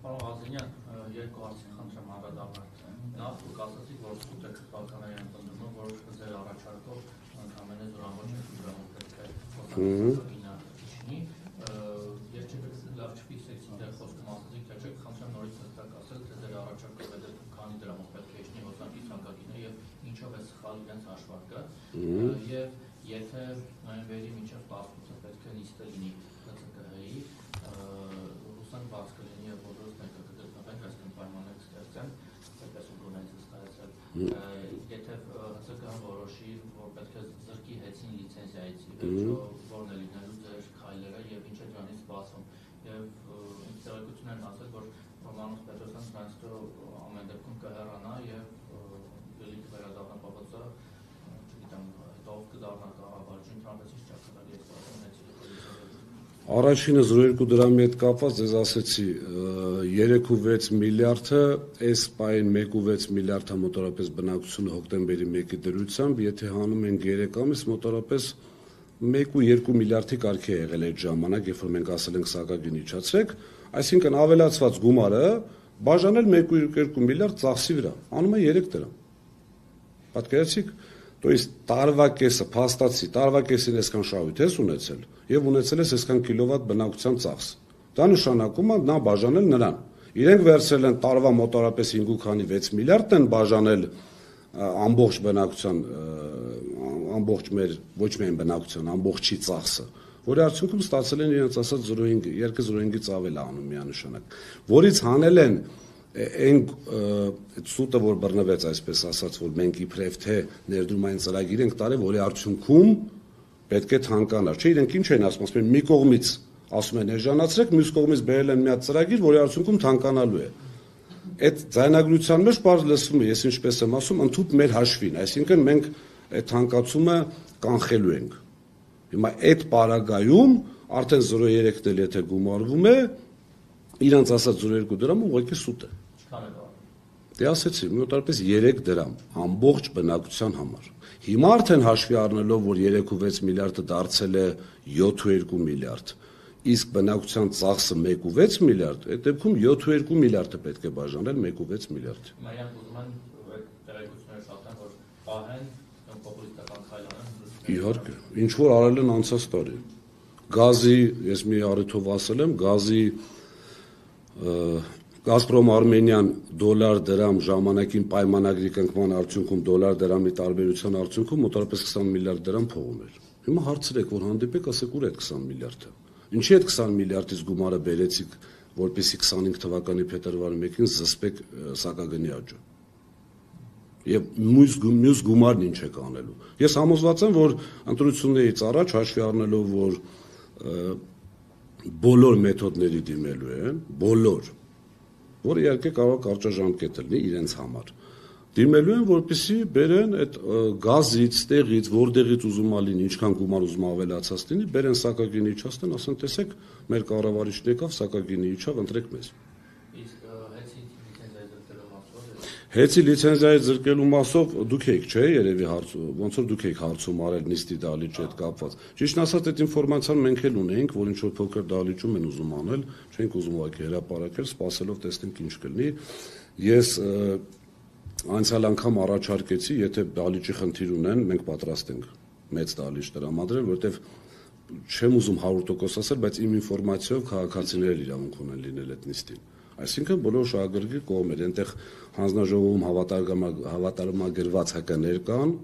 Պարոն Ղազենյան, երկու հարցին խնդրեմ անդրադառնալ։ Նախ դուք ասացիք, որ սուտ եք բականային ընդունում, որ ձեր առաջարկով ընդամենը զորավոր 2 դրամով պետք է խոսակցինը իջնի։ Ես լավ չփիսեցի դեր խոսքում ասացիք, թե չեք խնդրեմ նորից հստակ ասել, թե ձեր առաջարկով է քանի դրամով պետք է իջնի հոսանքի ցանկագինը եւ ինչով է սխալ իրենց հաշվարկը։ Եվ եթե նոյեմբերի մինչև 18-ը պետք է նիստը լինի ՀՑԿՀ-ի, հուսանք բաց կլինի եւ բոլորս ներկա կգտնվենք, այսինքն պայմաններ կստեղծեն, այդպես ուղղորեն ստացել։ Եթե ՀՑԿՀ-ն որոշի, որ պետք է զրկի հեծին լիցենզիայից, որն է լինելու ձեր քայլերը եւ ինչ է դրանից սպասվում։ Եվ տեղեկություններն ասել, որ Ռոմանոս Պետրոսյանը դրանից ամեն դեպքում կհեռանա եւ ելիք վերադառնա ՊՊՑ, չգիտեմ, հետո կդառնա կառավարություն, ընդհանրապես ճակատագրի Առաջինը 0.2 դրամի հետ կապված ձեզ ասեցի 3.6 միլիարդը այս պայն 1.6 միլիարդը մոտավորապես բնակչությունը հոկտեմբերի 1-ի դրությամբ, եթե հանում ենք 3 ամիս մոտավորապես 1.2 միլիարդի կարգի է եղել այդ ժամանակ, երբ որ մենք ասել ենք սակագին իջացրեք, այսինքն ավելացված գումարը բաժանել 1.2 միլիարդ ծախսի վրա, անում է 3 դրամ։ Պատկերացիք, то есть տարվա կեսը փաստացի, տարվա կեսին այսքան շահույթ ես ունեցել եւ ունեցել ես այսքան կիլովատ բնակության ծախս։ Դա նշանակում է նա բաժանել նրան։ Իրենք վերցրել են տարվա մոտավորապես 5.6 միլիարդ են բաժանել ամբողջ բնակության, ամբողջ մեր ոչ միայն բնակության, ամբողջի ծախսը, որի արդյունքում ստացել են իրենց ասած 0.5-ից ավել անում միանշանակ, որից հանել են այն սուտը, որ բռնվեց, այսպես ասած, որ մենք իբրև թե ներդրումային ծրագիր ենք տարել, որի արդյունքում պետք է թանկանար։ Չէ, իրենք ինչ են ասում, ասում են մի կողմից ասում են էժանացրեք, մյուս կողմից բերել են մի հատ ծրագիր, որի արդյունքում թանկանալու է։ Այդ ձայնագրության մեջ բարձ լսվում է, ես ինչպես եմ ասում, ընդհանուր մեր հաշվին, այսինքն մենք այդ թանկացումը կանխելու ենք։ Հիմա այդ պարագայում արդեն 0.3-ն էլ եթե գումարվում է, իրանց ասած 0.2 դրամ ուղղակի սուտ է։ Դե ասեցի, մոտավորապես 3 դրամ ամբողջ բնակության համար։ Հիմա արդեն հաշվի առնելով, որ 3.6 միլիարդը դարձել է 7.2 միլիարդ, իսկ բնակության ծախսը 1.6 միլիարդ, այդ դեպքում 7.2 միլիարդը պետք է բաժանել 1.6 միլիարդ։ Մանյան ուզում են տեղեկություններ շատան, որ պահեն պոպուլիստական քայլ անեն։ Իհարկե, ինչ որ արել են անցած տարի։ Գազի, ես մի առիթով ասել եմ, գազի Գազպրոմ Արմենիան դոլար դրամ ժամանակին պայմանագրի կնքման արդյունքում դոլար դրամի տարբերության արդյունքում մոտավորապես 20 միլիարդ դրամ փող ուներ։ Հիմա հարցրեք, որ հանդիպեք, ասեք ուր է 20 միլիարդը։ Ինչի այդ 20 միլիարդից գումարը բերեցիք, որպեսզի 25 թվականի փետրվարի 1-ին զսպեք սակագնի աճը։ Եվ մյուս գումարն ինչ եք անելու։ Ես համոզված եմ, որ ընտրություններից առաջ հաշվի առնելով, որ բոլոր մեթոդների դիմելու են, բոլոր, որը իհարկե կարող է կարճաժամկետ լինի իրենց համար, դիմելու են, որպեսզի բերեն այդ գազից, տեղից, որտեղից ուզում ա լինի, ինչքան գումար ուզում ավելացած լինի, բերեն սակագինը իջացնեն, ասեն, տեսեք, մեր կառավարիչն եկավ, սակագինը իջավ, ընտրեք մեզ։ Հեծի լիցենզիայի զրկելու մասով դուք եք, չէ, երևի ոնց որ դուք եք հարցում արել նիստի դահլիճի հետ կապված։ Ճիշտն ասած, այդ ինֆորմացիան մենք էլ ունեինք, որ ինչ որ փոքր դահլիճում են ուզում անել, չենք ուզում ուղղակի հրապարակել, սպասելով տեսնենք ինչ կլինի։ Ես անցյալ անգամ առաջարկեցի, եթե դահլիճի խնդիր ունեն, մենք պատրաստ ենք մեծ դահլիճ տրամադրել, որովհետև չեմ ուզում 100% ասել, բայց իմ ինֆորմացիայով քաղաքացիներ իրավունք ունեն լինել այդ նիստին։ Այսինքն բոլոր շահագրգիռ կողմեր, այնտեղ հանձնաժողովում հավատարմագրված ՀԿ-ներ կան,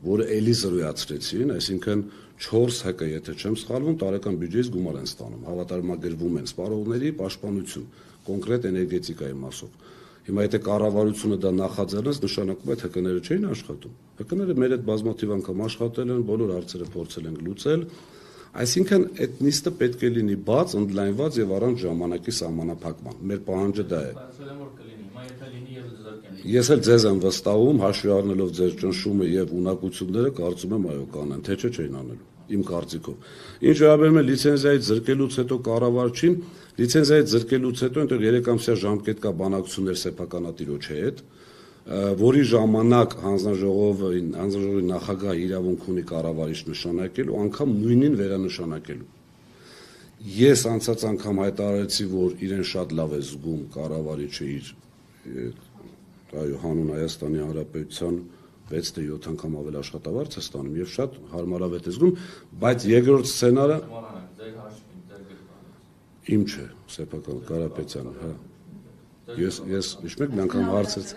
որը էլի զրոյացրեցին, այսինքն 4 ՀԿ, եթե չեմ սխալվում, տարեկան բյուջեից գումար են ստանում, հավատարմագրվում են սպառողների պաշտպանություն, կոնկրետ էներգետիկայի մասով։ Հիմա եթե կառավարությունը դա նախաձեռնեց, նշանակում է ՀԿ-ները չէին աշխատում։ ՀԿ-ները մեր հետ բազմաթիվ անգամ աշխատել են, բոլոր հարցերը փորձել են լուծել։ Այսինքն այդ նիստը պետք է լինի բաց, ընդլայնված եւ առանց ժամանակի սահմանափակման։ Մեր պահանջը դա է։ Ես էլ ձեզ եմ վստահում, հաշվի առնելով ձեր ճնշումը եւ ունակությունները, կարծում եմ այո կանեն, թե չէ չէին անելու, իմ կարծիքով։ Ինչ վերաբերում է լիցենզիայից զրկելուց հետո կառավարչին, լիցենզիայից զրկելուց հետո այնտեղ 3 ամսյա ժամկետ կա բանակցություններ սեփականատիրոջ հետ, որի ժամանակ հանձնաժողովի նախագահ իրավունք ունի կառավարիչ նշանակելու, անգամ նույնին վերանշանակելու։ Ես անցած անգամ հայտարարեցի, որ իրեն շատ լավ է զգում կառավարիչը իր հանուն Հայաստանի Հանրապետության 6-7 անգամ ավել աշխատավարձ է ստանում եւ շատ հարմարավետ է զգում, բայց երկրորդ սցենարը իմ չէ, սեփական Կարապետյան, հա։ Ես իշմեք մի անգամ հարցրեց։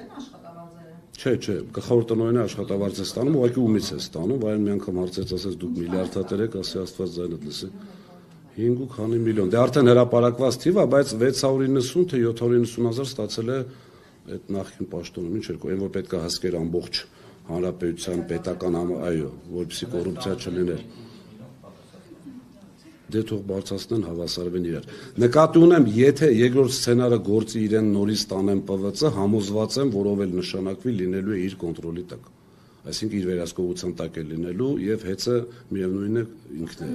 Չէ, գլխավոր տնօրենը աշխատավարձ է ստանում, ուղղակի ումից է ստանում, վայրեն մի անգամ հարցրեց, ասես դուք միլիարդ հատերեք, ասի Աստված ձայնդ լսի։ 5 քանի միլիոն։ Դե արդեն հրապարակված թիվ է, բայց 690 թե 790 հազար ստացել է այդ նախին պաշտոնում, ինչ երկու, այն որ պետք է հասկեր ամբողջ հանրապետության պետական այո, որպեսզի կոռուպցիա չլիներ։ Դե թող բարձրացնեն, հավասարվեն իրար։ Նկատի ունեմ, եթե երկրորդ սցենարը գործի իրեն նորից տանեն ՊՎԾ, համոզված եմ, որով էլ նշանակվի լինելու է իր կոնտրոլի տակ։ Այսինքն իր վերահսկողության տակ է լինելու եւ հեծը միևնույն է ինքն է։